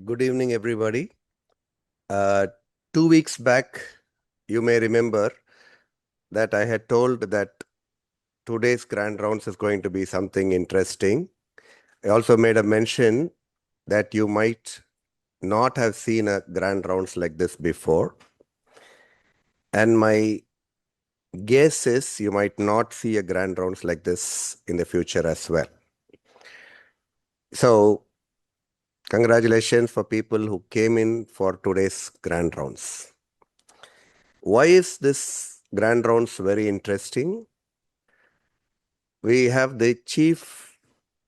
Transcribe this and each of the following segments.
Good evening, everybody. 2 weeks back, you may remember that I had told that today's grand rounds is going to be something interesting. I also made a mention that you might not have seen a grand rounds like this before. And my guess is you might not see a grand rounds like this in the future as well. So, congratulations for people who came in for today's grand rounds. Why is this grand rounds very interesting? We have the chief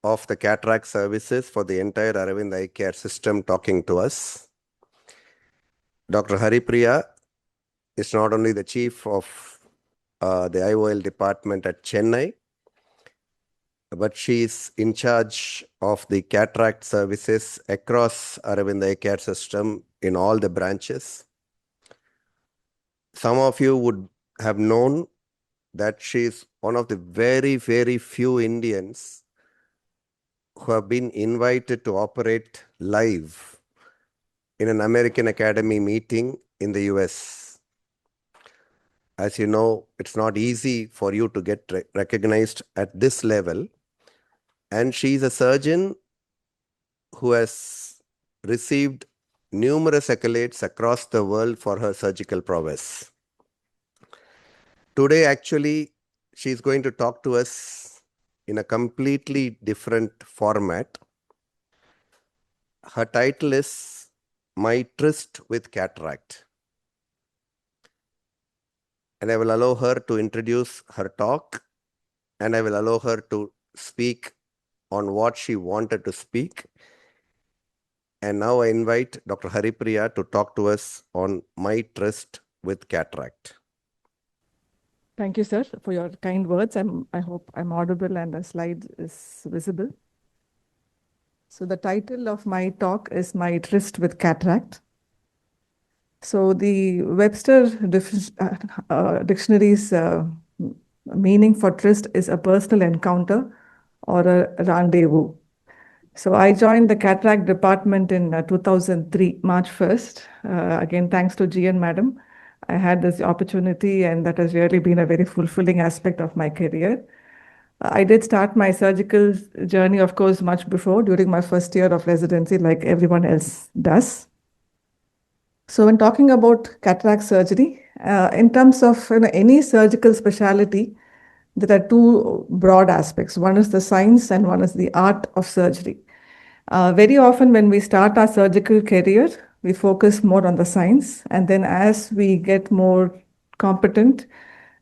of the cataract services for the entire Aravind eye care system talking to us. Dr. Haripriya is not only the chief of the IOL department at Chennai, but she is in charge of the cataract services across Aravind eye care system in all the branches. Some of you would have known that she is one of the very, very few Indians who have been invited to operate live in an American Academy meeting in the US. As you know, it's not easy for you to get recognized at this level. And she's a surgeon who has received numerous accolades across the world for her surgical prowess. Today, actually, she's going to talk to us in a completely different format. Her title is My Tryst with Cataract. And I will allow her to introduce her talk, and I will allow her to speak on what she wanted to speak. And now I invite Dr. Haripriya to talk to us on My Tryst with Cataract. Thank you, sir, for your kind words. I hope I'm audible and the slide is visible. So the title of my talk is My Tryst with Cataract. So the Webster dictionary's meaning for tryst is a personal encounter or a rendezvous. So I joined the cataract department in 2003, March 1st. Again, thanks to GN Madam. I had this opportunity, and that has really been a very fulfilling aspect of my career. I did start my surgical journey, of course, much before, during my first year of residency, like everyone else does. So when talking about cataract surgery, in terms of any surgical specialty, there are two broad aspects. One is the science and one is the art of surgery. Very often when we start our surgical career, we focus more on the science, and then as we get more competent,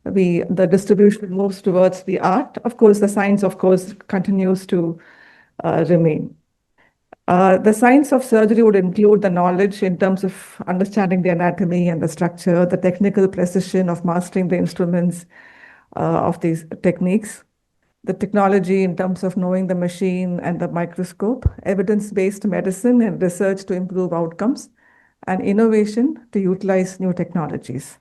the distribution moves towards the art. Of course, the science, of course, continues to remain. The science of surgery would include the knowledge in terms of understanding the anatomy and the structure, the technical precision of mastering the instruments of these techniques, the technology in terms of knowing the machine and the microscope, evidence-based medicine and research to improve outcomes, and innovation to utilize new technologies.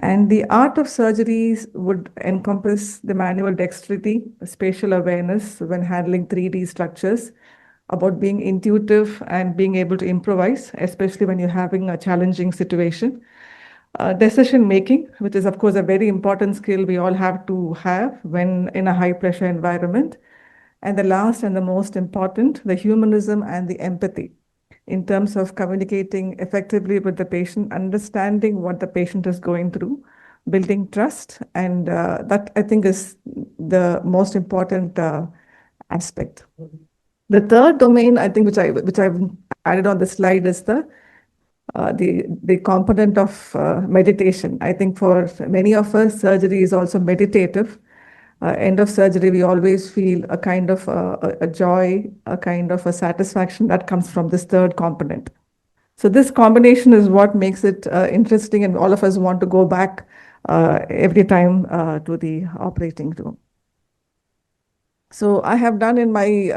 And the art of surgeries would encompass the manual dexterity, spatial awareness when handling 3D structures, about being intuitive and being able to improvise, especially when you're having a challenging situation. Decision making, which is, of course, a very important skill we all have to have when in a high pressure environment. And the last and the most important, the humanism and the empathy in terms of communicating effectively with the patient, understanding what the patient is going through, building trust. And that, I think, is the most important aspect. The third domain, I think, which I've added on the slide is the component of meditation. I think for many of us, surgery is also meditative. End of surgery, we always feel a kind of a joy, a kind of a satisfaction that comes from this third component. So this combination is what makes it interesting, and all of us want to go back every time to the operating room. So I have done in my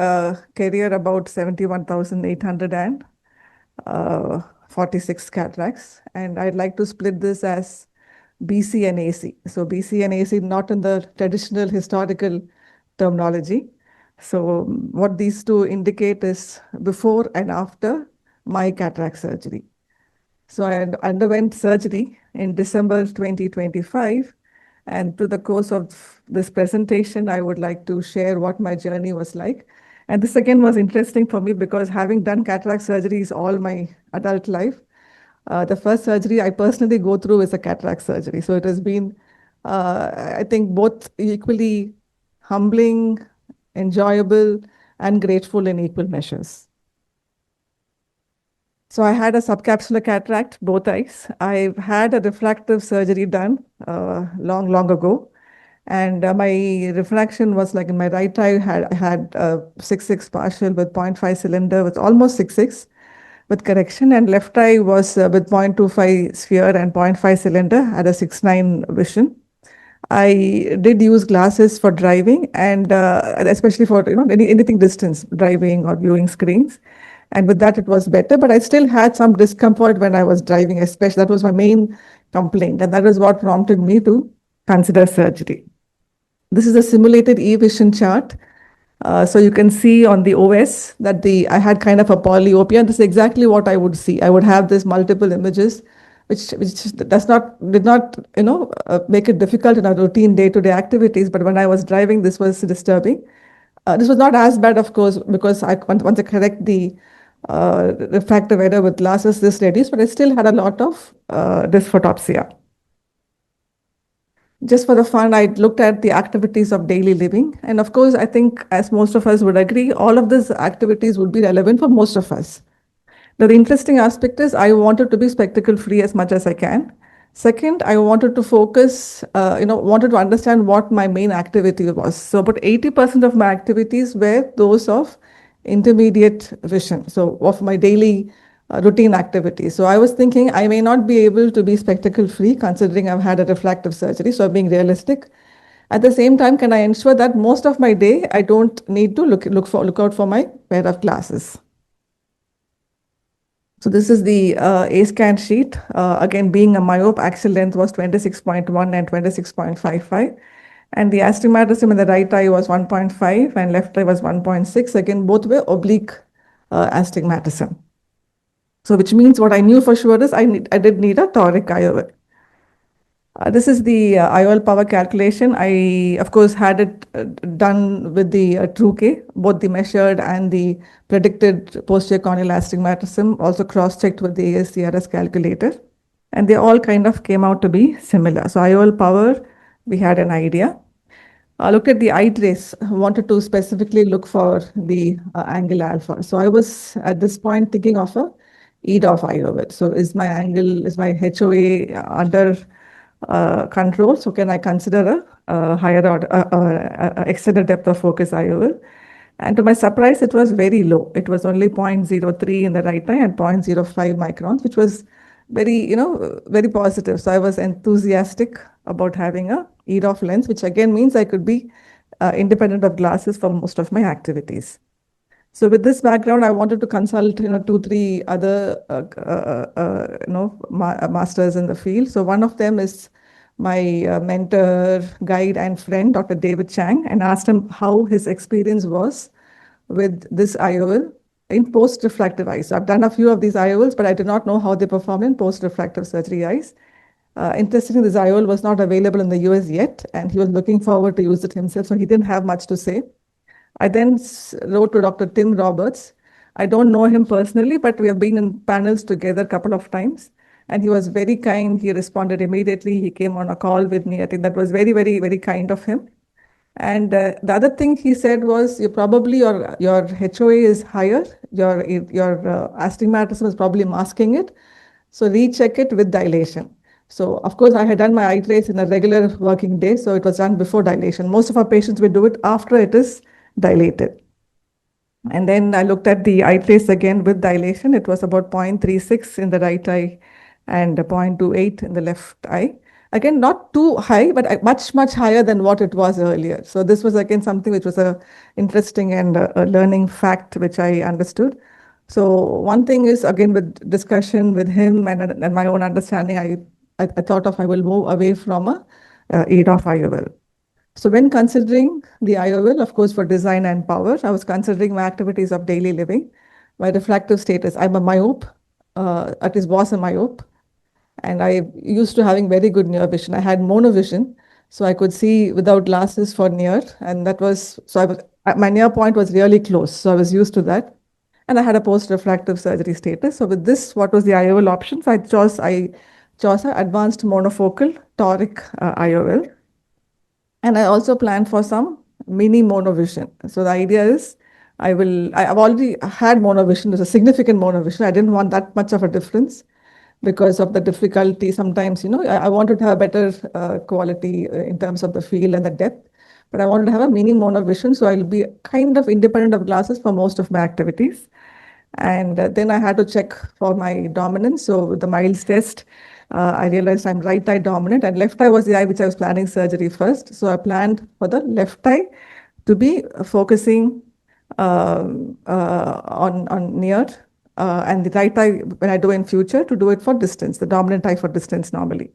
career about 71,846 cataracts, and I'd like to split this as BC and AC. So BC and AC not in the traditional historical terminology. So what these two indicate is before and after my cataract surgery. So I underwent surgery in December 2025. And through the course of this presentation, I would like to share what my journey was like. And this again was interesting for me because having done cataract surgeries all my adult life, the first surgery I personally go through is a cataract surgery. So it has been, I think, both equally humbling, enjoyable, and grateful in equal measures. So I had a subcapsular cataract, both eyes. I've had a refractive surgery done long, long ago. And my refraction was like in my right eye, I had 6.6 partial with 0.5 cylinder with almost 6.6 with correction. And left eye was with 0.25 sphere and 0.5 cylinder, had a 6.9 vision. I did use glasses for driving and especially for anything distance driving or viewing screens. And with that, it was better, but I still had some discomfort when I was driving, especially that was my main complaint. And that is what prompted me to consider surgery. This is a simulated e-vision chart. So you can see on the OS that I had kind of a polyopia. This is exactly what I would see. I would have this multiple images, which did not make it difficult in our routine day-to-day activities. But when I was driving, this was disturbing. This was not as bad, of course, because once I correct the refractive error with glasses, this reduced, but I still had a lot of dysphotopsia. Just for the fun, I looked at the activities of daily living. And of course, I think, as most of us would agree, all of these activities would be relevant for most of us. Now, the interesting aspect is I wanted to be spectacle free as much as I can. Second, I wanted to focus, wanted to understand what my main activity was. So about 80% of my activities were those of intermediate vision, so of my daily routine activities. So I was thinking I may not be able to be spectacle free considering I've had a refractive surgery, so I'm being realistic. At the same time, can I ensure that most of my day I don't need to look out for my pair of glasses? So this is the A-scan sheet. Again, being a myope, axial length was 26.1 and 26.55. And the astigmatism in the right eye was 1.5 and left eye was 1.6. Again, both were oblique astigmatism. So which means what I knew for sure is I did need a toric IOL. This is the IOL power calculation. I, of course, had it done with the TrueK, both the measured and the predicted posterior corneal astigmatism, also cross-checked with the ASCRS calculator. And they all kind of came out to be similar. So IOL power, we had an idea. I looked at the eye trace, wanted to specifically look for the angle alpha. So I was at this point thinking of a EDOF IOL. So is my HOA under control? So can I consider a higher order, extended depth of focus IOL? And to my surprise, it was very low. It was only 0.03 in the right eye and 0.05 microns, which was very positive. So I was enthusiastic about having a EDOF lens, which again means I could be independent of glasses for most of my activities. So with this background, I wanted to consult 2-3 other masters in the field. So one of them is my mentor, guide, and friend, Dr. David Chang, and asked him how his experience was with this IOL in post-refractive eyes. So I've done a few of these IOLs, but I did not know how they perform in post-refractive surgery eyes. Interestingly, this IOL was not available in the US yet, and he was looking forward to use it himself, so he didn't have much to say. I then wrote to Dr. Tim Roberts. I don't know him personally, but we have been in panels together a couple of times. And he was very kind. He responded immediately. He came on a call with me. I think that was very, very, very kind of him. And the other thing he said was, you probably your HOA is higher. Your astigmatism is probably masking it. So recheck it with dilation. So of course, I had done my eye trace in a regular working day. So it was done before dilation. Most of our patients will do it after it is dilated. And then I looked at the eye trace again with dilation. It was about 0.36 in the right eye and 0.28 in the left eye. Again, not too high, but much, much higher than what it was earlier. So this was again something which was a interesting and a learning fact which I understood. So one thing is, again, with discussion with him and my own understanding, I thought I will move away from a EDOF IOL. So when considering the IOL, of course, for design and power, I was considering my activities of daily living. my refractive status. I'm a myope, at least was a myope, and I used to having very good near vision. I had monovision, so I could see without glasses for near, and that was so I was my near point was really close, so I was used to that. And I had a post-refractive surgery status. So with this, what was the IOL options? I chose an advanced monofocal toric IOL, and I also planned for some mini monovision. So the idea is I've already had monovision. There's a significant monovision. I didn't want that much of a difference because of the difficulty. Sometimes, I wanted to have better quality in terms of the field and the depth, but I wanted to have a mini monovision. So I'll be kind of independent of glasses for most of my activities. And then I had to check for my dominance. So with the Miles test, I realized I'm right eye dominant, and left eye was the eye which I was planning surgery first. So I planned for the left eye to be focusing on near, and the right eye when I do in future to do it for distance, the dominant eye for distance normally.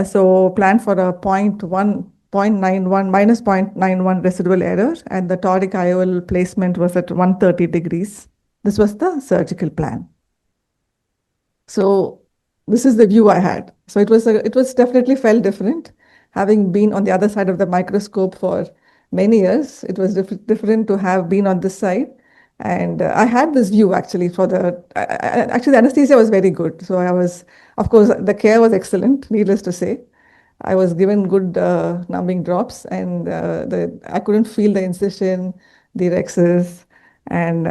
So plan for a 0.91 minus 0.91 residual error, and the toric IOL placement was at 130 degrees. This was the surgical plan. So this is the view I had. So it was definitely felt different. Having been on the other side of the microscope for many years, it was different to have been on this side. And I had this view actually actually the anesthesia was very good. So of course, the care was excellent, needless to say. I was given good numbing drops, and I couldn't feel the incision, the rexus, and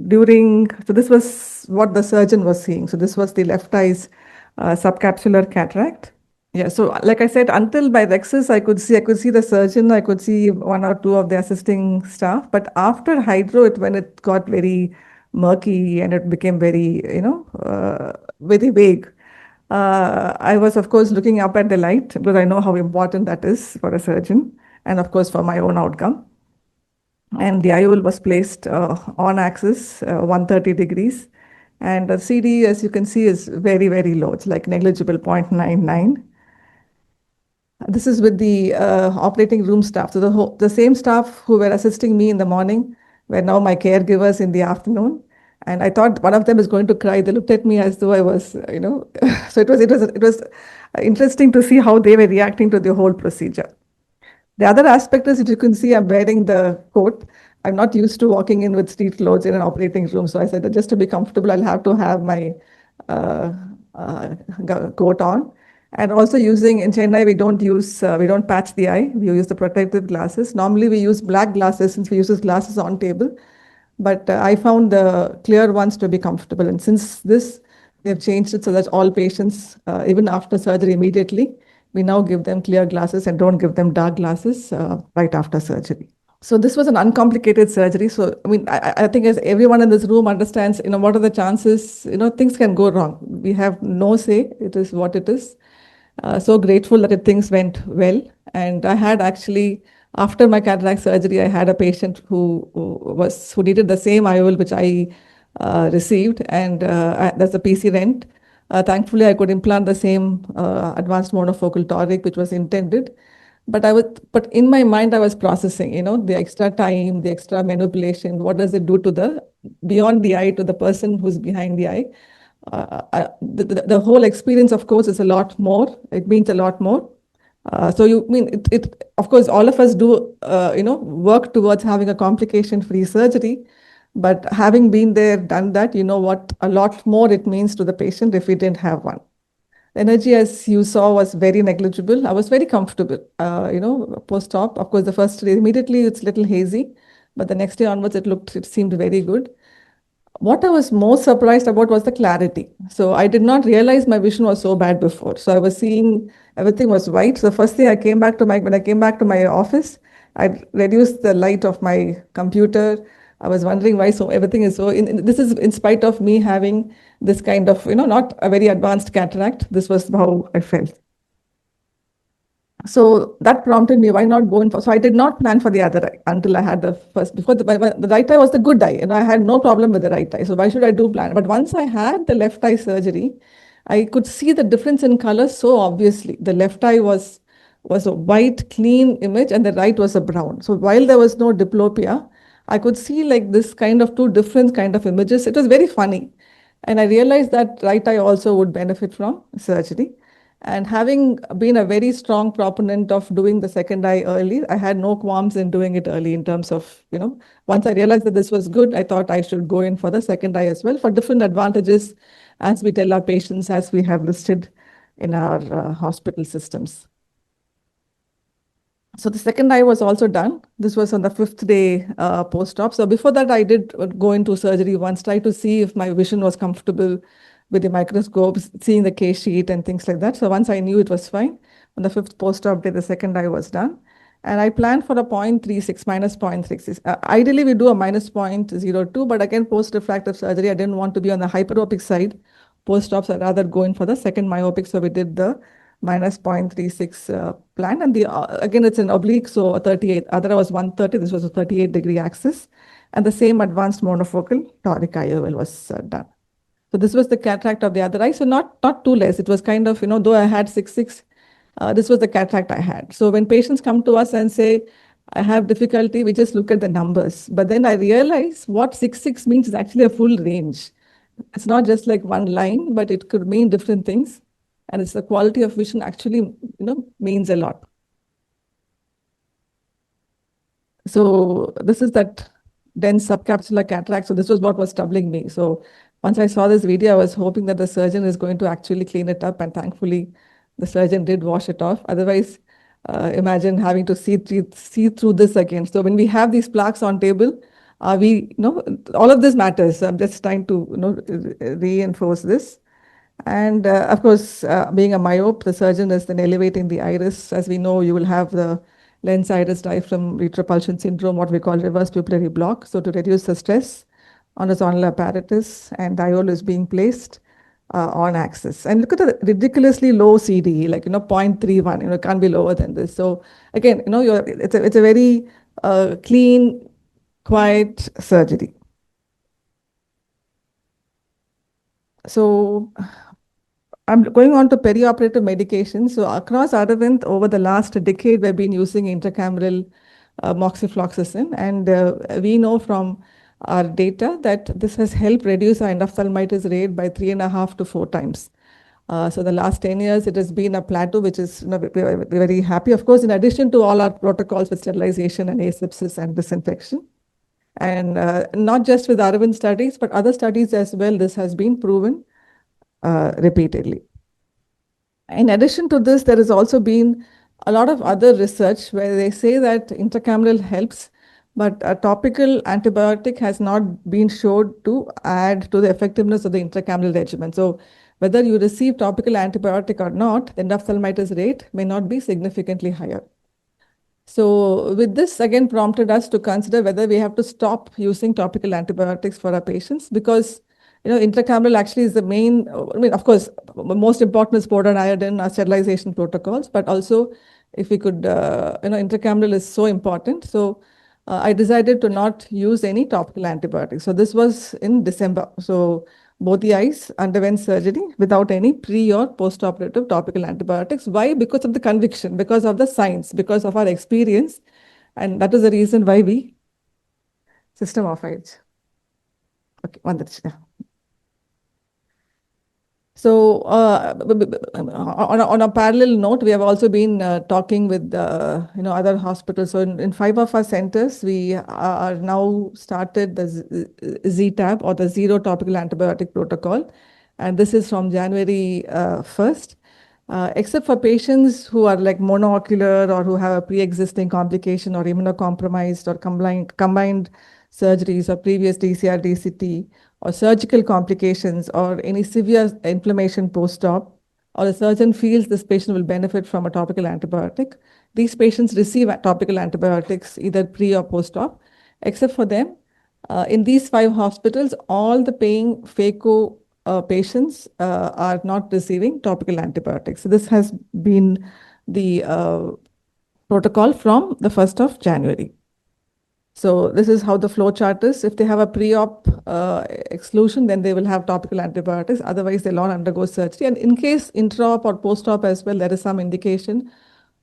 so this was what the surgeon was seeing. So this was the left eye's subcapsular cataract. Yeah, so like I said, until by rexus, I could see the surgeon, I could see one or two of the assisting staff. But after hydro, when it got very murky and it became very, very vague. I was, of course, looking up at the light because I know how important that is for a surgeon, and of course for my own outcome. And the IOL was placed on axis, 130 degrees. And the CD, as you can see, is very, very low. It's like negligible 0.99. This is with the operating room staff. So the same staff who were assisting me in the morning were now my caregivers in the afternoon. And I thought one of them is going to cry. They looked at me as though I was, so it was interesting to see how they were reacting to the whole procedure. The other aspect is that you can see I'm wearing the coat. I'm not used to walking in with street clothes in an operating room. So I said that just to be comfortable, I'll have to have my uh, coat on. And also in Chennai, we don't patch the eye. We use the protective glasses. Normally we use black glasses since we use glasses on table. But I found the clear ones to be comfortable. And since they've changed it so that all patients, even after surgery immediately, we now give them clear glasses and don't give them dark glasses right after surgery. So this was an uncomplicated surgery. So, I mean, I think as everyone in this room understands, what are the chances, things can go wrong. We have no say. It is what it is. So grateful that things went well. And I had actually, after my cataract surgery, I had a patient who needed the same IOL which I received, and that's the PC rent. Thankfully, I could implant the same advanced monofocal toric which was intended. But in my mind, I was processing, the extra time, the extra manipulation. What does it do to beyond the eye, to the person who's behind the eye? The whole experience, of course, is a lot more. It means a lot more. So of course, all of us do, work towards having a complication-free surgery. But having been there, done that, you know what a lot more it means to the patient if we didn't have one. The energy, as you saw, was very negligible. I was very comfortable, post-op. Of course, the first day, immediately it's a little hazy, but the next day onwards, it seemed very good. What I was most surprised about was the clarity. So I did not realize my vision was so bad before. So I was seeing everything was white. So the first thing when I came back to my office, I reduced the light of my computer. I was wondering why everything is so. This is in spite of me having this kind of, not a very advanced cataract. This was how I felt. So that prompted me, why not go in for? So I did not plan for the other eye until I had the first. Before the right eye was the good eye, and I had no problem with the right eye. So why should I do plan? But once I had the left eye surgery, I could see the difference in color so obviously. The left eye was a white, clean image, and the right was a brown. So while there was no diplopia, I could see like this kind of two different kind of images. It was very funny. And I realized that right eye also would benefit from surgery. And having been a very strong proponent of doing the second eye early, I had no qualms in doing it early in terms of, once I realized that this was good, I thought I should go in for the second eye as well for different advantages, as we tell our patients, as we have listed in our hospital systems. So the second eye was also done. This was on the 5th day post-op. So before that, I did go into surgery once, try to see if my vision was comfortable with the microscope, seeing the case sheet and things like that. So once I knew it was fine, on the 5th post-op day, the second eye was done. And I planned for a 0.36, minus 0.36. Ideally, we do a minus 0.02, but again, post-refractive surgery, I didn't want to be on the hyperopic side. Post-ops, I'd rather go in for the second myopic. So we did the minus 0.36 plan. And again, it's an oblique, so a 38. Other was 130. This was a 38-degree axis. And the same advanced monofocal toric IOL was done. So this was the cataract of the other eye. So not too less. It was kind of, though I had 6.6, this was the cataract I had. So when patients come to us and say, I have difficulty, we just look at the numbers. But then I realize what 6.6 means is actually a full range. It's not just like one line, but it could mean different things. And it's the quality of vision actually, means a lot. So this is that dense subcapsular cataract. So this was what was troubling me. So once I saw this video, I was hoping that the surgeon is going to actually clean it up. And thankfully, the surgeon did wash it off. Otherwise, imagine having to see through this again. So when we have these plaques on table, all of this matters. I'm just trying to, reinforce this. And of course, being a myope, the surgeon is then elevating the iris. As we know, you will have the lens iris diaphragm retropulsion syndrome, what we call reverse pupillary block. So to reduce the stress on the zonal apparatus, and diol is being placed on axis. And look at the ridiculously low CDE, like 0.31. It can't be lower than this. So again, it's a very clean, quiet surgery. So I'm going on to perioperative medication. So across Aravind, over the last decade, we've been using intracameral moxifloxacin. And we know from our data that this has helped reduce our endophthalmitis rate by 3.5 to 4 times. So the last 10 years, it has been a plateau, which is we're very happy. Of course, in addition to all our protocols with sterilization and asepsis and disinfection. And not just with Aravind studies, but other studies as well, this has been proven repeatedly. In addition to this, there has also been a lot of other research where they say that intracameral helps, but a topical antibiotic has not been shown to add to the effectiveness of the intracameral regimen. So whether you receive topical antibiotic or not, the endophthalmitis rate may not be significantly higher. So with this, again, prompted us to consider whether we have to stop using topical antibiotics for our patients, because intracameral actually is the main, of course, most important is port and iodine sterilization protocols, but also if we could, intracameral is so important. So I decided to not use any topical antibiotics. So this was in December. So both the eyes underwent surgery without any pre or post-operative topical antibiotics. Why? Because of the conviction, because of the science, because of our experience. And that is the reason why we system of edge. Okay, one that. So on a parallel note, we have also been talking with other hospitals. So in 5 of our centers, we are now started the ZTAB, or the Zero Topical Antibiotic Protocol. And this is from January 1st. Except for patients who are like monoocular or who have a pre-existing complication or immunocompromised or combined surgeries or previous DCR, DCT, or surgical complications or any severe inflammation post-op, or the surgeon feels this patient will benefit from a topical antibiotic, these patients receive topical antibiotics either pre or post-op. Except for them, in these 5 hospitals, all the paying phaco patients are not receiving topical antibiotics. So this has been the protocol from the 1st of January. So this is how the flow chart is. If they have a pre-op exclusion, then they will have topical antibiotics. Otherwise, they'll not undergo surgery. And in case intra-op or post-op as well, there is some indication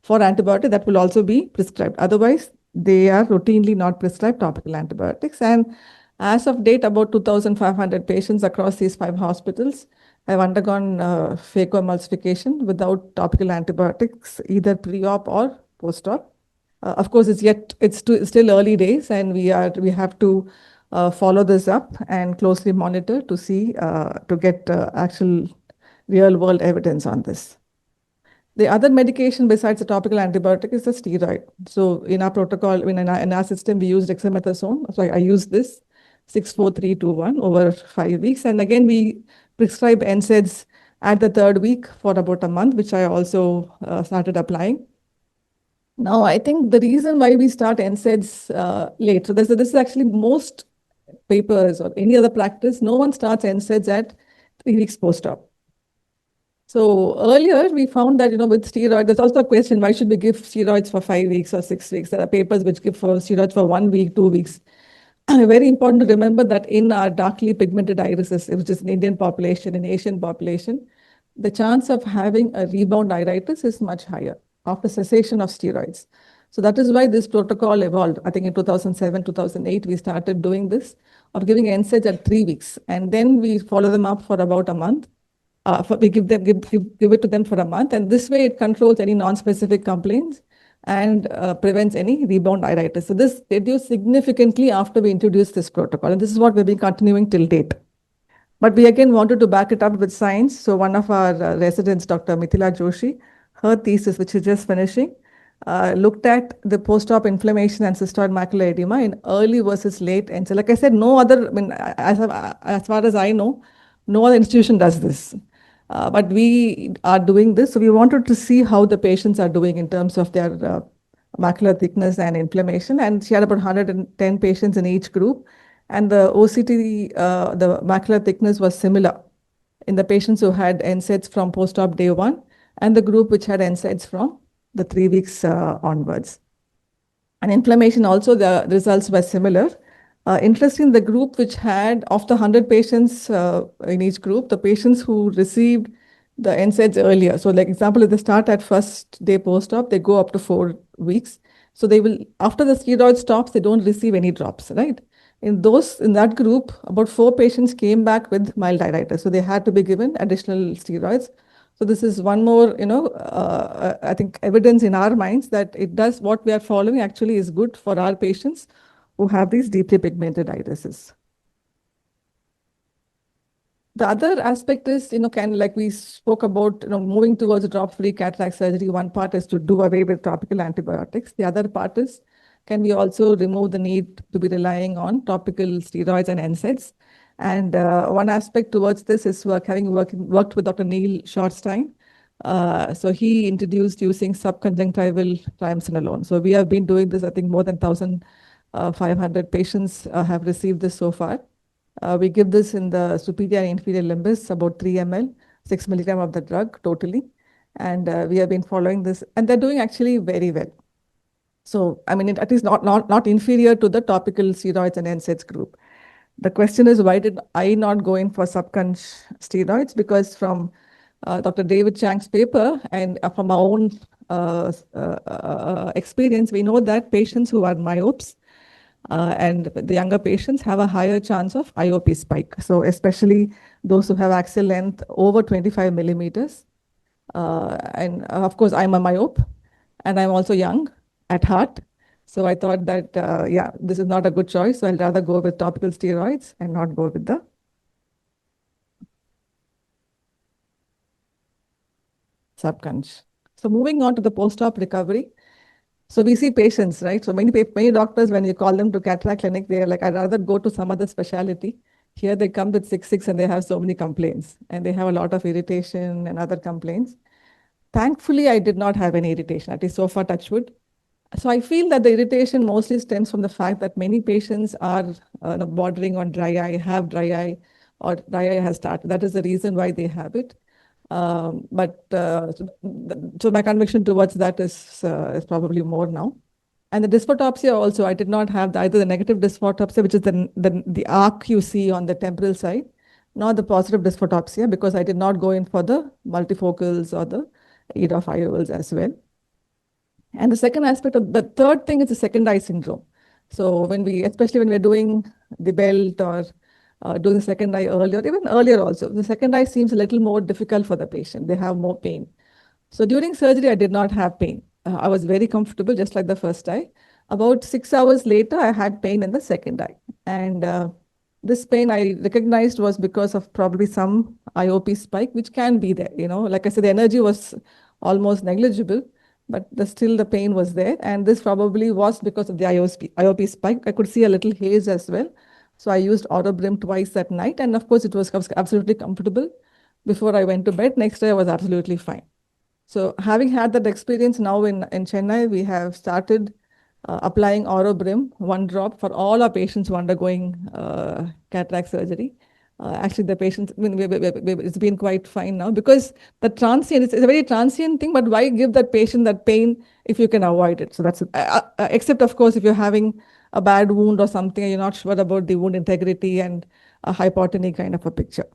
for antibiotic that will also be prescribed. Otherwise, they are routinely not prescribed topical antibiotics. And as of date, about 2,500 patients across these 5 hospitals have undergone phacoemulsification without topical antibiotics, either pre-op or post-op. Of course, it's still early days, and we have to follow this up and closely monitor to see to get actual real world evidence on this. The other medication besides the topical antibiotic is the steroid. So in our protocol, in our system, we use dexamethasone. So I use this 64321 over 5 weeks. And again, we prescribe NSAIDs at the third week for about a month, which I also started applying. Now, I think the reason why we start NSAIDs late, so this is actually most papers or any other practice, no one starts NSAIDs at 3 weeks post-op. So earlier we found that, with steroid, there's also a question, why should we give steroids for 5 weeks or 6 weeks? There are papers which give for steroids for 1 week, 2 weeks. Very important to remember that in our darkly pigmented irises, which is an Indian population, an Asian population, the chance of having a rebound iritis is much higher after cessation of steroids. So that is why this protocol evolved. I think in 2007, 2008, we started doing this of giving NSAIDs at 3 weeks. And then we follow them up for about a month. We give it to them for a month, and this way it controls any non-specific complaints and prevents any rebound iritis. So this reduced significantly after we introduced this protocol, and this is what we've been continuing till date. But we again wanted to back it up with science. So one of our residents, Dr. Mithila Joshi, her thesis, which is just finishing, looked at the post-op inflammation and cystoid macular edema in early versus late. And so, like I said, no other, as far as I know, no other institution does this. But we are doing this. So we wanted to see how the patients are doing in terms of their macular thickness and inflammation. And she had about 110 patients in each group. And the OCT, the macular thickness was similar in the patients who had NSAIDs from post-op day 1 and the group which had NSAIDs from the 3 weeks onwards. And inflammation also, the results were similar. Interesting, the group which had, of the 100 patients in each group, the patients who received the NSAIDs earlier. So like example, if they start at first day post-op, they go up to 4 weeks. So they will, after the steroid stops, they don't receive any drops, right? In that group, about 4 patients came back with mild iritis. So they had to be given additional steroids. So this is one more, I think evidence in our minds that it does what we are following actually is good for our patients who have these deeply pigmented irises. The other aspect is, like we spoke about, moving towards drop-free cataract surgery. One part is to do away with topical antibiotics. The other part is, can we also remove the need to be relying on topical steroids and NSAIDs? And one aspect towards this is having worked with Dr. Neil Shortstein. So he introduced using subconjunctival triamcinolone. So we have been doing this, I think more than 1,500 patients have received this so far. We give this in the superior and inferior limbus, about 3 ml, 6 milligram of the drug totally. And we have been following this, and they're doing actually very well. So, I mean, it is not inferior to the topical steroids and NSAIDs group. The question is, why did I not go in for subconj steroids? Because from Dr. David Chang's paper and from our own experience, we know that patients who are myopes and the younger patients have a higher chance of IOP spike. So especially those who have axial length over 25 millimeters. And of course, I'm a myope and I'm also young at heart. So I thought that, this is not a good choice. So I'll rather go with topical steroids and not go with the subconj. So moving on to the post-op recovery. So we see patients, right? So many doctors, when you call them to cataract clinic, they're like, I'd rather go to some other specialty. Here they come with 6 and they have so many complaints and they have a lot of irritation and other complaints. Thankfully, I did not have any irritation, at least so far, touch wood. So I feel that the irritation mostly stems from the fact that many patients are bordering on dry eye, have dry eye, or dry eye has started. That is the reason why they have it. So my conviction towards that is probably more now. And the dysphotopsia also, I did not have either the negative dysphotopsia, which is the arc you see on the temporal side, nor the positive dysphotopsia, because I did not go in for the multifocals or the EDOF IOLs as well. And the second aspect of the third thing is the second eye syndrome. So especially when we're doing the belt or doing the second eye earlier, even earlier also, the second eye seems a little more difficult for the patient. They have more pain. So during surgery, I did not have pain. I was very comfortable, just like the first eye. About 6 hours later, I had pain in the second eye. And this pain I recognized was because of probably some IOP spike, which can be there. Like I said, the energy was almost negligible, but still the pain was there. And this probably was because of the IOP spike. I could see a little haze as well. So I used Auto-Brim twice that night. And of course, it was absolutely comfortable. Before I went to bed, next day I was absolutely fine. So having had that experience now in Chennai, we have started applying Auto-Brim, 1 drop for all our patients who are undergoing cataract surgery. Actually, the patients, I mean, it's been quite fine now because the transient, it's a very transient thing, but why give that patient that pain if you can avoid it? So that's it. Except, of course, if you're having a bad wound or something and you're not sure about the wound integrity and a hypotony kind of a picture.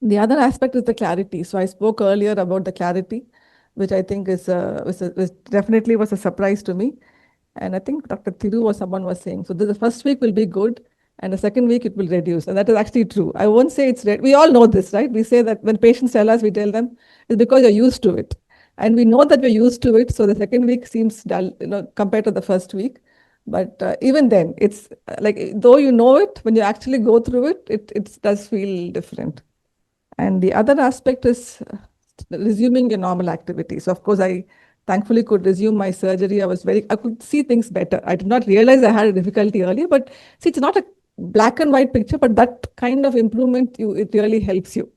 The other aspect is the clarity. So I spoke earlier about the clarity, which I think was definitely was a surprise to me. And I think Dr. Thiru or someone was saying, so the first week will be good, and the second week it will reduce. And that is actually true. I won't say we all know this, right? We say that when patients tell us, we tell them, it's because you're used to it. And we know that we're used to it, so the second week seems dull, compared to the first week. But even then, it's like, though you know it, when you actually go through it, it does feel different. And the other aspect is resuming your normal activity. So of course, I thankfully could resume my surgery. I could see things better. I did not realize I had a difficulty earlier, but see, it's not a black and white picture, but that kind of improvement, it really helps you.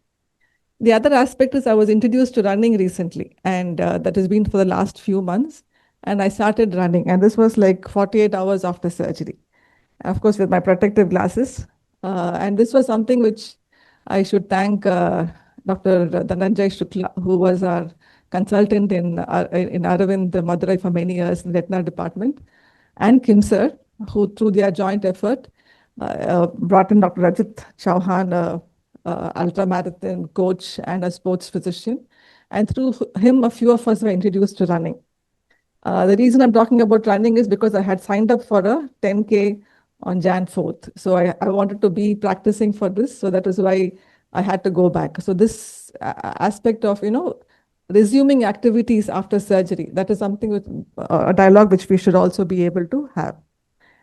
The other aspect is I was introduced to running recently, and that has been for the last few months. And I started running, and this was like 48 hours after surgery, of course, with my protective glasses. And this was something which I should thank Dr. Dhananjay Shukla, who was our consultant in Aravind, Madurai for many years in the retina department, and Kim sir, who through their joint effort brought in Dr. Rajat Chauhan, ultramarathon coach and a sports physician. And through him, a few of us were introduced to running. The reason I'm talking about running is because I had signed up for a 10K on Jan 4th. So I wanted to be practicing for this. So that is why I had to go back. So this aspect of, resuming activities after surgery, that is something with a dialogue which we should also be able to have.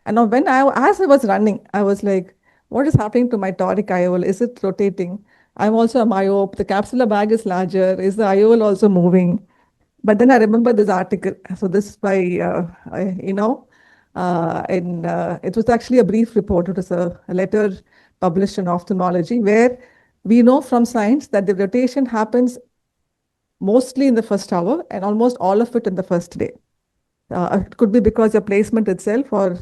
And now as I was running, I was like, what is happening to my toric IOL? Is it rotating? I'm also a myope. The capsular bag is larger. Is the IOL also moving? But then I remember this article. So this by, it was actually a brief report. It was a letter published in Ophthalmology where we know from science that the rotation happens mostly in the first hour and almost all of it in the first day. It could be because your placement itself or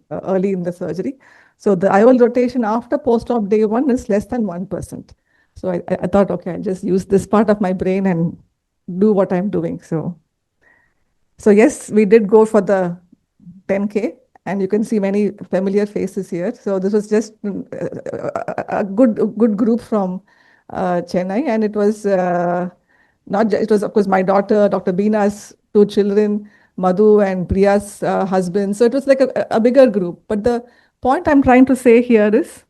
early in the surgery. So the IOL rotation after post-op day 1 is less than 1%. So I thought, okay, I'll just use this part of my brain and do what I'm doing. So yes, we did go for the 10K, and you can see many familiar faces here. So this was just a good group from Chennai, and it was it was of course my daughter, Dr. Beena's 2 children, Madhu and Priya's husband. So it was like a bigger group. But the point I'm trying to say here is,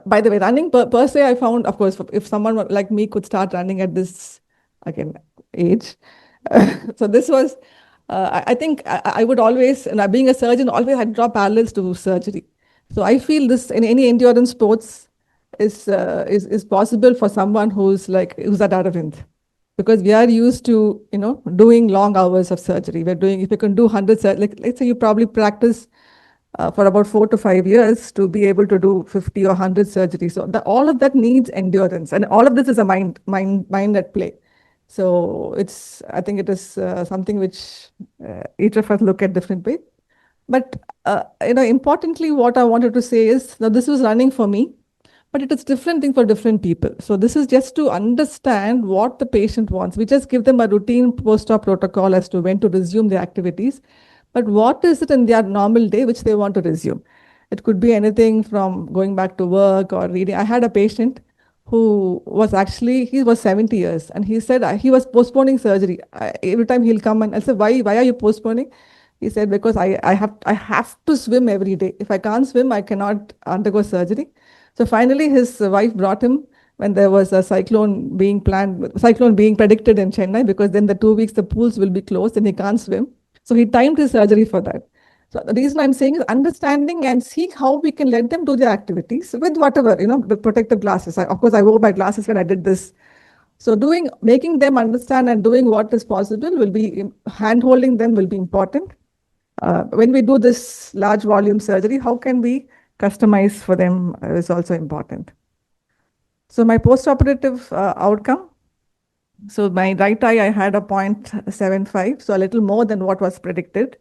by the way, running per se, I found, of course, if someone like me could start running at this, again, age. So this was, I think I would always, and being a surgeon, always had to draw parallels to surgery. So I feel this in any endurance sports is possible for someone who's at Aravind, because we are used to doing long hours of surgery. If you can do 100, like let's say you probably practice for about 4 to 5 years to be able to do 50 or 100 surgeries. So all of that needs endurance, and all of this is a mind at play. So I think it is something which each of us look at different way. But importantly, what I wanted to say is, now this was running for me, but it is different thing for different people. So this is just to understand what the patient wants. We just give them a routine post-op protocol as to when to resume their activities. But what is it in their normal day which they want to resume? It could be anything from going back to work or reading. I had a patient who was actually, he was 70 years, and he said he was postponing surgery. Every time he'll come and I said, why are you postponing? He said, because I have to swim every day. If I can't swim, I cannot undergo surgery. So finally, his wife brought him when there was a cyclone being predicted in Chennai, because then the 2 weeks the pools will be closed and he can't swim. So he timed his surgery for that. So the reason I'm saying is understanding and seeing how we can let them do their activities with whatever, with protective glasses. Of course, I wore my glasses when I did this. So making them understand and doing what is possible will be, hand holding them will be important. When we do this large volume surgery, how can we customize for them is also important. So my postoperative outcome. So my right eye, I had a 0.75, so a little more than what was predicted.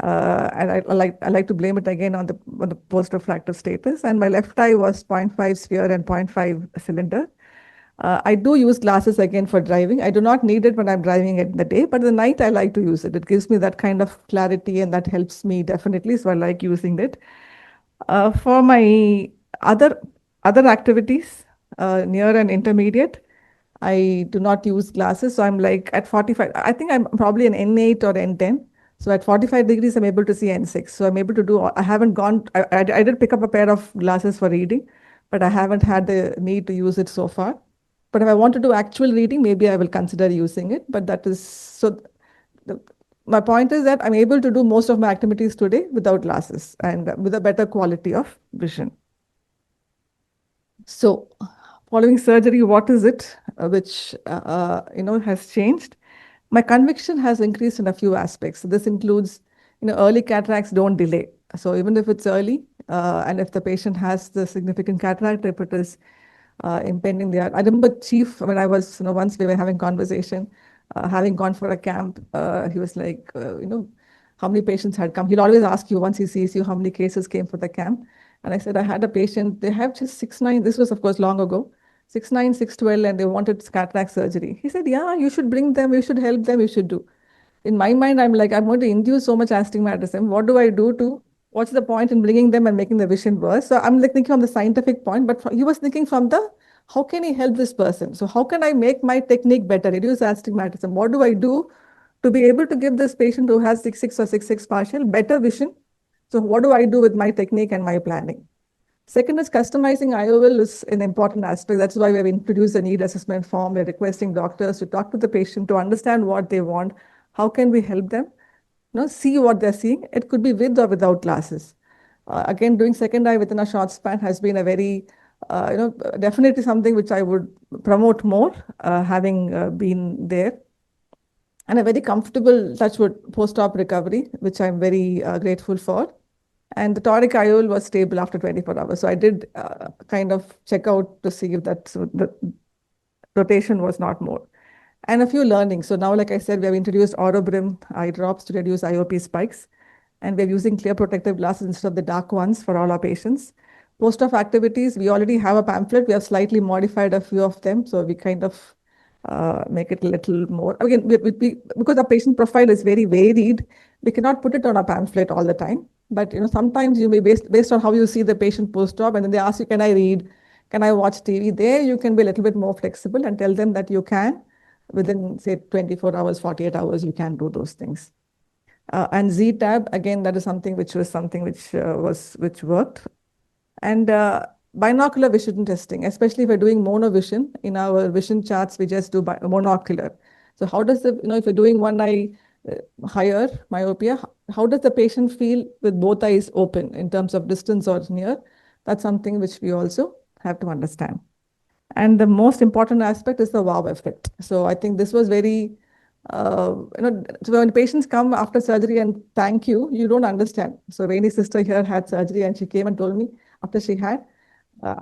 And I like to blame it again on the post-refractive status. And my left eye was 0.5 sphere and 0.5 cylinder. I do use glasses again for driving. I do not need it when I'm driving in the day, but at the night I like to use it. It gives me that kind of clarity and that helps me definitely. So I like using it. For my other other activities, near and intermediate, I do not use glasses. So I'm like at 45, I think I'm probably an N8 or N10. So at 45 degrees, I'm able to see N6. So I'm able to do, I haven't gone, I did pick up a pair of glasses for reading, but I haven't had the need to use it so far. But if I want to do actual reading, maybe I will consider using it. But that is, so the, my point is that I'm able to do most of my activities today without glasses and with a better quality of vision. So, following surgery, what is it which has changed? My conviction has increased in a few aspects. So this includes, early cataracts don't delay. So even if it's early, and if the patient has the significant cataract, if it is impending there. I remember Chief, when I was, once we were having conversation, having gone for a camp, he was like, how many patients had come? He'll always ask you once he sees you, how many cases came for the camp. And I said, I had a patient, they have just 6'9", this was of course long ago, 6'9", 6'12", and they wanted cataract surgery. He said, yeah, you should bring them, you should help them, you should do. In my mind, I'm like, I'm going to induce so much astigmatism. What do I do to, what's the point in bringing them and making the vision worse? So I'm like thinking from the scientific point, but he was thinking from the, how can he help this person? So how can I make my technique better, reduce astigmatism? What do I do to be able to give this patient who has 6'6" or 6'6" partial better vision? So what do I do with my technique and my planning? Second is customizing IOL is an important aspect. That's why we have introduced a need assessment form. We're requesting doctors to talk to the patient to understand what they want. How can we help them? See what they're seeing. It could be with or without glasses. Again, doing second eye within a short span has been a very, definitely something which I would promote more, having been there. And a very comfortable touchwood post-op recovery, which I'm very grateful for. And the toric IOL was stable after 24 hours. So I did kind of check out to see if the rotation was not more. And a few learnings. So now, like I said, we have introduced Orobrim eye drops to reduce IOP spikes. And we're using clear protective glasses instead of the dark ones for all our patients. Post-op activities, we already have a pamphlet. We have slightly modified a few of them. So we kind of make it a little more. Again, because our patient profile is very varied, we cannot put it on a pamphlet all the time. But sometimes you may, based on how you see the patient post-op, and then they ask you, can I read? Can I watch TV? There you can be a little bit more flexible and tell them that you can. Within, say, 24 hours, 48 hours, you can do those things. And Z-tab, again, that is something which worked. And binocular vision testing, especially if we're doing monovision, in our vision charts, we just do monocular. So how does if you're doing one eye higher myopia, how does the patient feel with both eyes open in terms of distance or near? That's something which we also have to understand. And the most important aspect is the wow effect. So I think this was very, so when patients come after surgery and thank you, you don't understand. So Rainey's sister here had surgery and she came and told me after she had,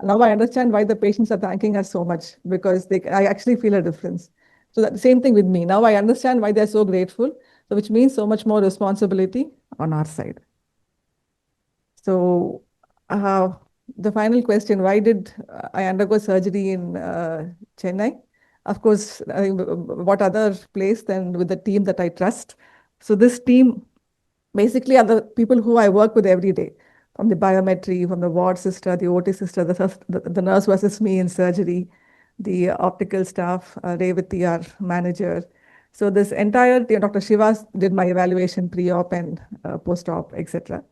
now I understand why the patients are thanking us so much, because I actually feel a difference. So that same thing with me. Now I understand why they're so grateful. So which means so much more responsibility on our side. So the final question, why did I undergo surgery in Chennai? Of course, what other place than with the team that I trust. So this team basically are the people who I work with every day. from the biometry, from the ward sister, the OT sister, the nurse who assists me in surgery, the optical staff, Revati, our manager. So this entire team, Dr. Shivas did my evaluation pre-op and post-op, etc.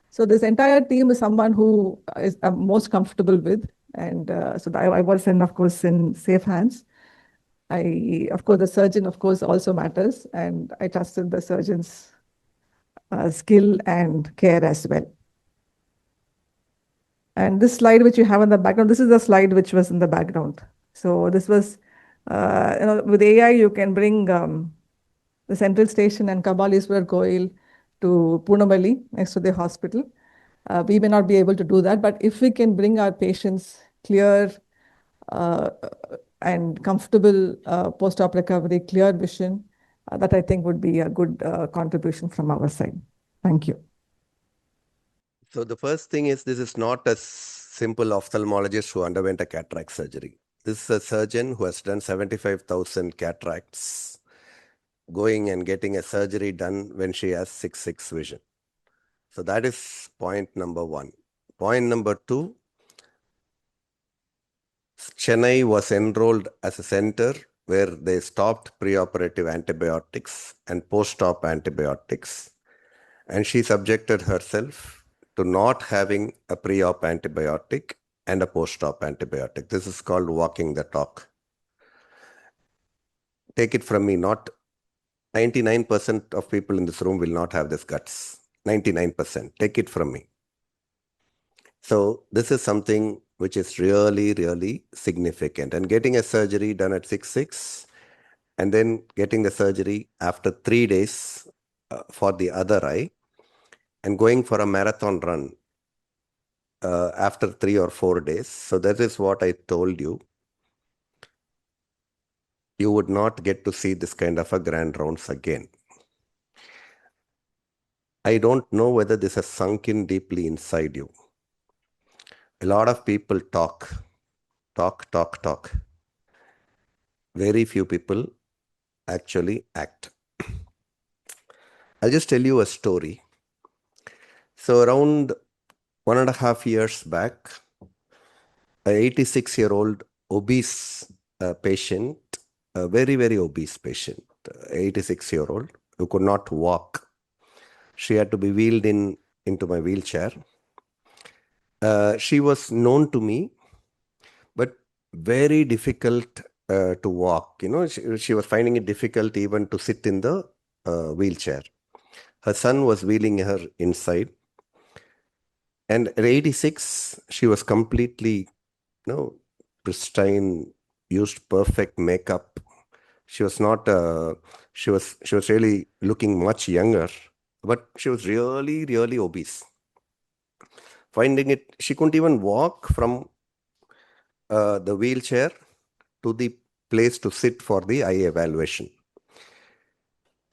So this entire team is someone who is I'm most comfortable with. And so I was in, of course, in safe hands. Of course, the surgeon, of course, also matters. And I trusted the surgeon's skill and care as well. And this slide which you have in the background, this is the slide which was in the background. So this was, with AI, you can bring the central station and Kabaliswar Goil to Punamali, next to the hospital. We may not be able to do that, but if we can bring our patients clear and comfortable post-op recovery, clear vision, that I think would be a good contribution from our side. Thank you. So the first thing is, this is not a simple ophthalmologist who underwent a cataract surgery. This is a surgeon who has done 75,000 cataracts, going and getting a surgery done when she has 6/6 vision. So that is point number one. Point number two, Chennai was enrolled as a center where they stopped preoperative antibiotics and post-op antibiotics. And she subjected herself to not having a pre-op antibiotic and a post-op antibiotic. This is called walking the talk. Take it from me, not 99% of people in this room will not have this guts. 99%. Take it from me. So this is something which is really, really significant. And getting a surgery done at 6/6 and then getting the surgery after 3 days for the other eye and going for a marathon run after 3 or 4 days. So that is what I told you. You would not get to see this kind of a grand rounds again. I don't know whether this has sunk in deeply inside you. A lot of people talk. Very few people actually act. I'll just tell you a story. So around 1.5 years back, an 86-year-old obese patient, a very, very obese patient, 86-year-old, who could not walk. She had to be wheeled into my wheelchair. She was known to me, but very difficult to walk. She was finding it difficult even to sit in the wheelchair. Her son was wheeling her inside. And at 86, she was completely, pristine, used perfect makeup. She was not, she was really looking much younger, but she was really, really obese. Finding it, she couldn't even walk from the wheelchair to the place to sit for the eye evaluation.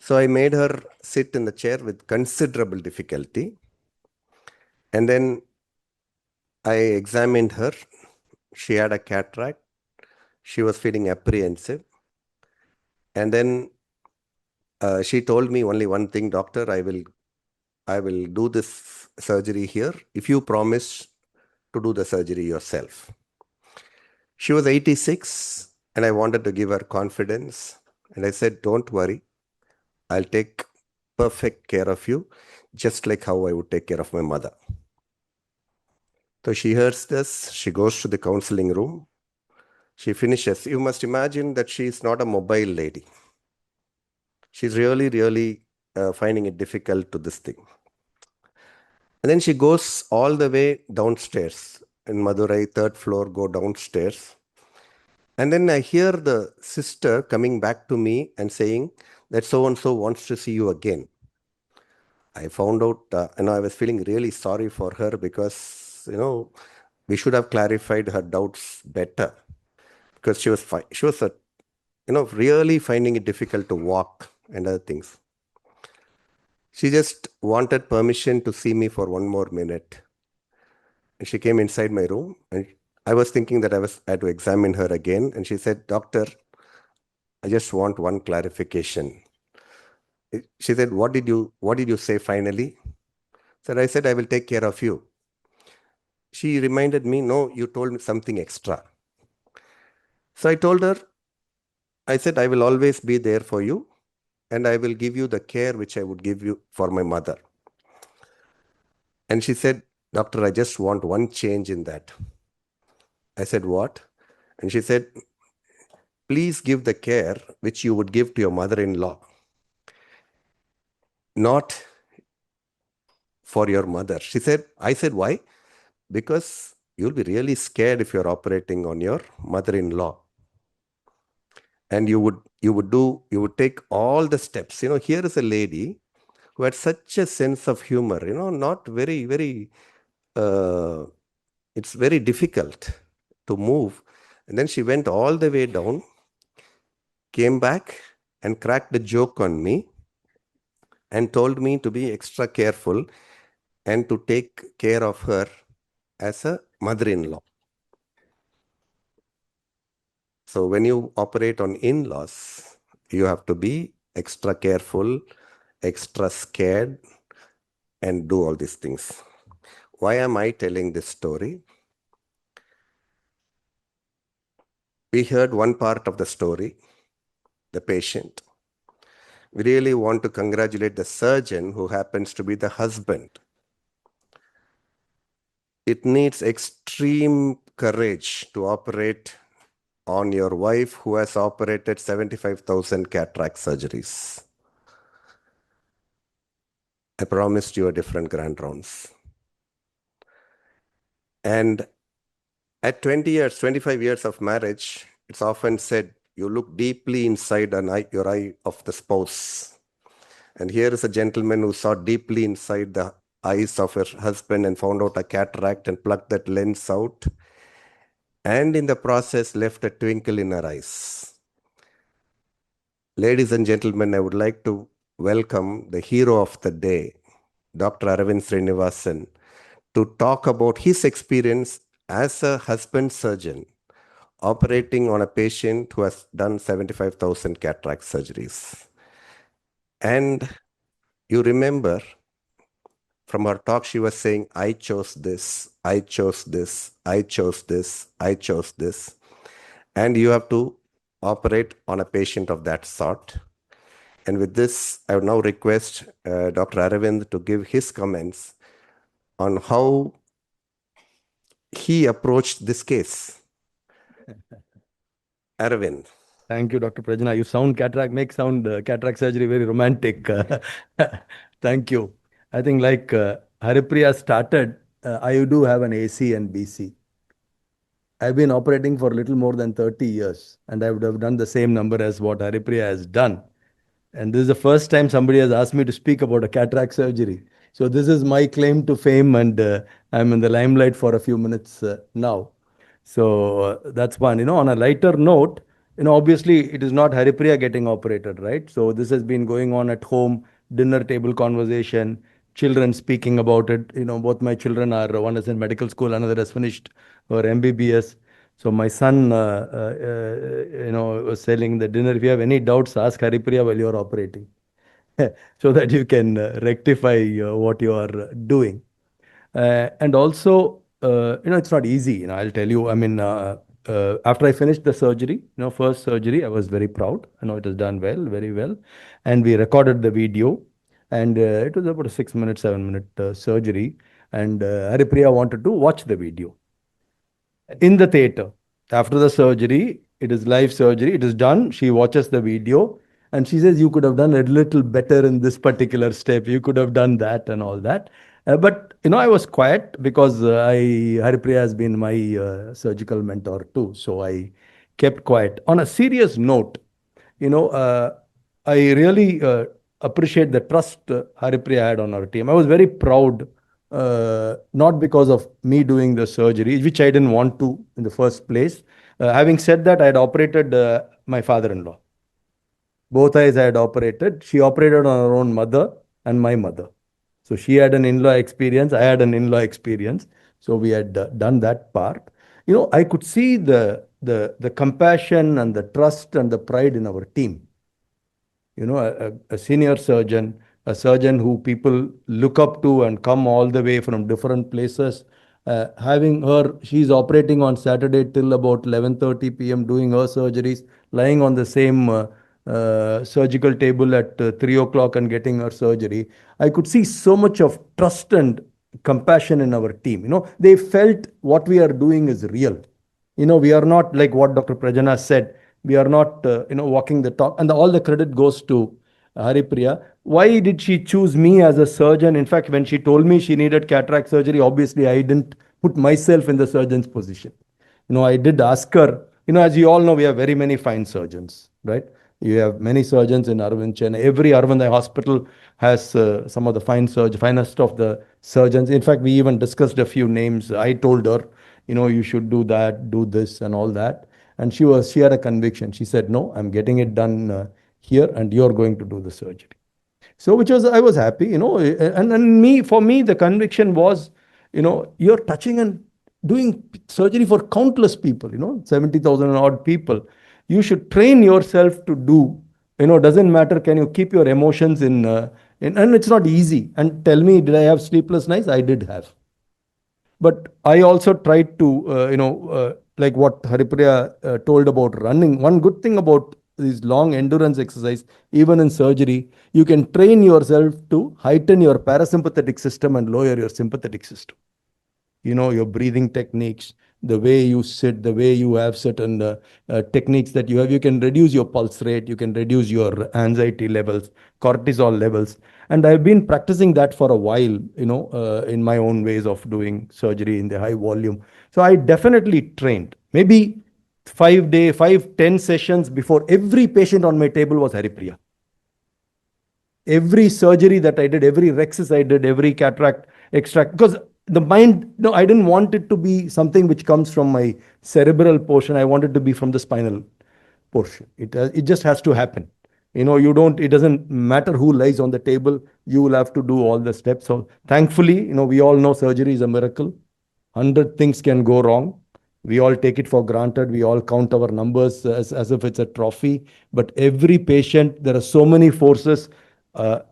So I made her sit in the chair with considerable difficulty. And then I examined her. She had a cataract. She was feeling apprehensive. And then she told me only one thing, doctor, I will do this surgery here if you promise to do the surgery yourself. She was 86 and I wanted to give her confidence. And I said, don't worry, I'll take perfect care of you, just like how I would take care of my mother. So she hears this, she goes to the counseling room, she finishes. You must imagine that she is not a mobile lady. She's really, really finding it difficult to this thing. And then she goes all the way downstairs in Madurai, 3rd floor, go downstairs. And then I hear the sister coming back to me and saying that so-and-so wants to see you again. I found out, I was feeling really sorry for her because, we should have clarified her doubts better because she was really finding it difficult to walk and other things. She just wanted permission to see me for 1 more minute. And she came inside my room and I was thinking that I had to examine her again. And she said, doctor, I just want one clarification. She said, what did you say finally? I said, I will take care of you. she reminded me, no, you told me something extra. So I told her, I said, I will always be there for you and I will give you the care which I would give you for my mother. And she said, Doctor, I just want one change in that. I said, what? And she said, please give the care which you would give to your mother-in-law, not for your mother. I said, why? Because you'll be really scared if you're operating on your mother-in-law. And you would take all the steps. Here is a lady who had such a sense of humor, not very, very, it's very difficult to move. And then she went all the way down, came back and cracked a joke on me and told me to be extra careful and to take care of her as a mother-in-law. So when you operate on in-laws, you have to be extra careful, extra scared, and do all these things. Why am I telling this story? We heard one part of the story, the patient. We really want to congratulate the surgeon who happens to be the husband. It needs extreme courage to operate on your wife who has operated 75,000 cataract surgeries. I promised you a different grand rounds. And at 20 years, 25 years of marriage, it's often said, you look deeply inside your eye of the spouse. And here is a gentleman who saw deeply inside the eyes of her husband and found out a cataract and plucked that lens out. And in the process, left a twinkle in her eyes. Ladies and gentlemen, I would like to welcome the hero of the day, Dr. Aravind Srinivasan, to talk about his experience as a husband surgeon operating on a patient who has done 75,000 cataract surgeries. And you remember from her talk, she was saying, I chose this, I chose this, I chose this, I chose this. And you have to operate on a patient of that sort. And with this, I would now request Dr. Aravind to give his comments on how he approached this case. Aravind. Thank you, Dr. Prajna. You sound cataract surgery very romantic. Thank you. I think like Haripriya started, I do have an AC and BC. I've been operating for a little more than 30 years, and I would have done the same number as what Haripriya has done. And this is the first time somebody has asked me to speak about a cataract surgery. So this is my claim to fame, and I'm in the limelight for a few minutes now. So that's one. On a lighter note, obviously it is not Haripriya getting operated, right? So this has been going on at home, dinner table conversation, children speaking about it. Both my children are, one is in medical school, another has finished her MBBS. So my son, was telling the dinner, if you have any doubts, ask Haripriya while you're operating, so that you can rectify what you are doing. And also, it's not easy. I'll tell you. I mean, after I finished the surgery, first surgery, I was very proud. It was done well, very well, and we recorded the video, and it was about a 6 minute, 7 minute surgery, and Haripriya wanted to watch the video in the theater. After the surgery, it is live surgery, it is done. She watches the video and she says, you could have done a little better in this particular step. You could have done that and all that. But I was quiet because Haripriya has been my surgical mentor too. So I kept quiet. On a serious note, I really appreciate the trust Haripriya had on our team. I was very proud, not because of me doing the surgery, which I didn't want to in the first place. Having said that, I had operated my father-in-law. Both eyes I had operated. She operated on her own mother and my mother. So she had an in-law experience. I had an in-law experience. So we had done that part. I could see the compassion and the trust and the pride in our team. A senior surgeon, a surgeon who people look up to and come all the way from different places. having her, she's operating on Saturday till about 11:30 p.m., doing her surgeries, lying on the same surgical table at 3 o'clock and getting her surgery. I could see so much of trust and compassion in our team. They felt what we are doing is real. We are not like what Dr. Prajana said. We are not, walking the talk. And all the credit goes to Haripriya. Why did she choose me as a surgeon? In fact, when she told me she needed cataract surgery, obviously I didn't put myself in the surgeon's position. I did ask her, as you all know, we have very many fine surgeons, right? You have many surgeons in Aravind Chennai. Every Aravind hospital has some of the finest of the surgeons. In fact, we even discussed a few names. I told her, you should do that, do this, and all that. And she had a conviction. She said, no, I'm getting it done here, and you're going to do the surgery. So, I was happy, and for me, the conviction was, you're touching and doing surgery for countless people, 70,000 odd people. You should train yourself to do, doesn't matter, can you keep your emotions and it's not easy. And tell me, did I have sleepless nights? I did have. But I also tried to, like what Haripriya told about running. One good thing about these long endurance exercise, even in surgery, you can train yourself to heighten your parasympathetic system and lower your sympathetic system. Your breathing techniques, the way you sit, the way you have certain techniques that you have, you can reduce your pulse rate, you can reduce your anxiety levels, cortisol levels. And I've been practicing that for a while, in my own ways of doing surgery in the high volume. So I definitely trained. Maybe 10 sessions before every patient on my table was Haripriya. Every surgery that I did, every rexus I did, every cataract extract, because the mind, no, I didn't want it to be something which comes from my cerebral portion. I wanted to be from the spinal portion. It just has to happen. It doesn't matter who lies on the table. You will have to do all the steps. So thankfully, we all know surgery is a miracle. 100 things can go wrong. We all take it for granted. We all count our numbers as if it's a trophy. But every patient, there are so many forces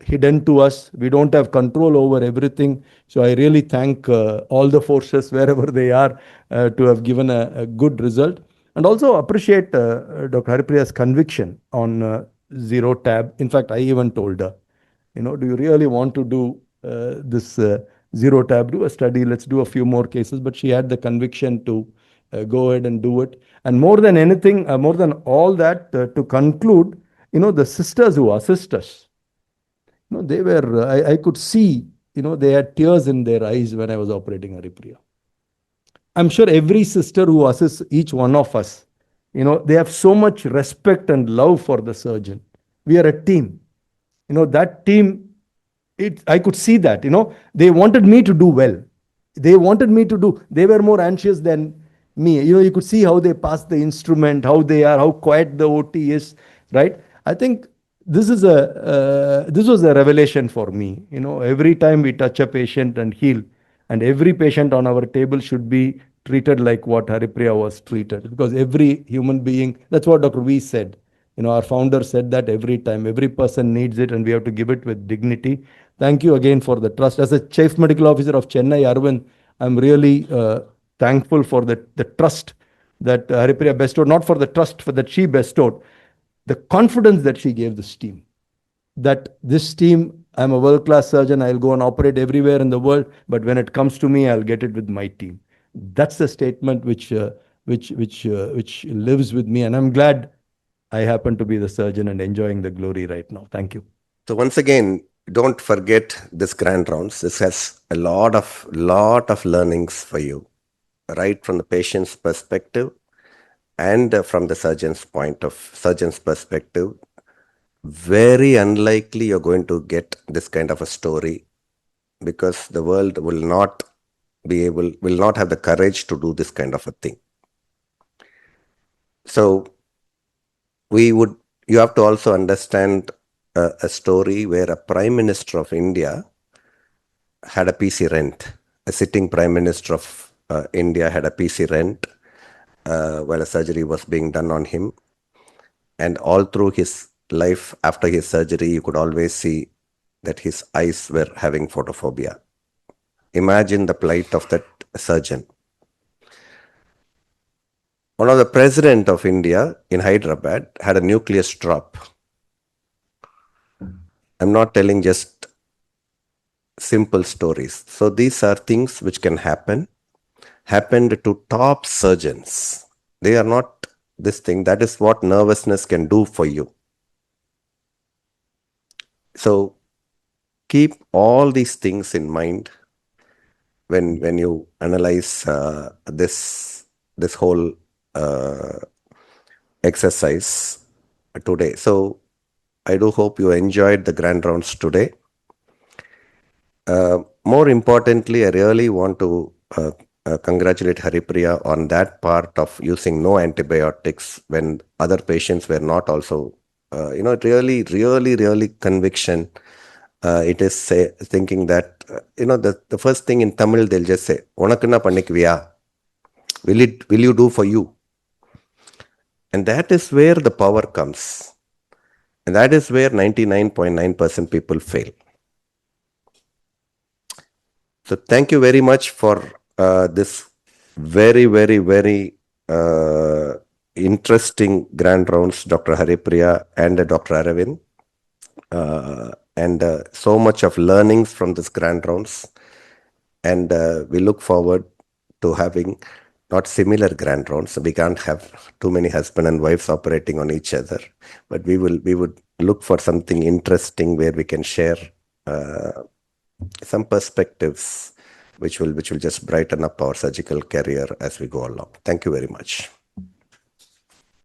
hidden to us. We don't have control over everything. So I really thank all the forces wherever they are to have given a good result. And also appreciate Dr. Haripriya's conviction on zero tab. In fact, I even told her, do you really want to do this zero tab? Do a study. Let's do a few more cases. But she had the conviction to go ahead and do it. And more than anything, more than all that, to conclude, the sisters who assist us, they were, I could see, they had tears in their eyes when I was operating Haripriya. I'm sure every sister who assists each one of us, they have so much respect and love for the surgeon. We are a team. That team, I could see that, they wanted me to do well. They were more anxious than me. You could see how they pass the instrument, how they are, how quiet the OT is, right? I think this was a revelation for me. Every time we touch a patient and heal, and every patient on our table should be treated like what Haripriya was treated. Because every human being, that's what Dr. V said. Our founder said that every time, every person needs it and we have to give it with dignity. Thank you again for the trust. As a Chief Medical Officer of Chennai, Aravind, I'm really thankful for the trust that Haripriya bestowed, not for the trust that she bestowed, the confidence that she gave this team. That this team, I'm a world-class surgeon, I'll go and operate everywhere in the world, but when it comes to me, I'll get it with my team. That's the statement which lives with me, and I'm glad I happen to be the surgeon and enjoying the glory right now. Thank you. So once again, don't forget this grand rounds. This has a lot of learnings for you, right from the patient's perspective and from the surgeon's perspective. Very unlikely you're going to get this kind of a story, because the world will not have the courage to do this kind of a thing. So you have to also understand a story where a Prime Minister of India had a PC rent. A sitting Prime Minister of India had a PC rent while a surgery was being done on him. And all through his life after his surgery, you could always see that his eyes were having photophobia. Imagine the plight of that surgeon. One of the president of India in Hyderabad had a nucleus drop. I'm not telling just simple stories. So these are things which can happened to top surgeons. They are not this thing. That is what nervousness can do for you. So keep all these things in mind when you analyze this whole exercise today. So I do hope you enjoyed the grand rounds today. More importantly, I really want to congratulate Haripriya on that part of using no antibiotics when other patients were not also, really conviction. It is thinking that, the first thing in Tamil, they'll just say, "Onakuna pannikviya?" Will you do for you? And that is where the power comes. And that is where 99.9% people fail. So thank you very much for this very, very, very interesting grand rounds, Dr. Haripriya and Dr. Aravind. And so much of learnings from this grand rounds. And we look forward to having not similar grand rounds. We can't have too many husband and wives operating on each other, but we would look for something interesting where we can share some perspectives which will just brighten up our surgical career as we go along. Thank you very much.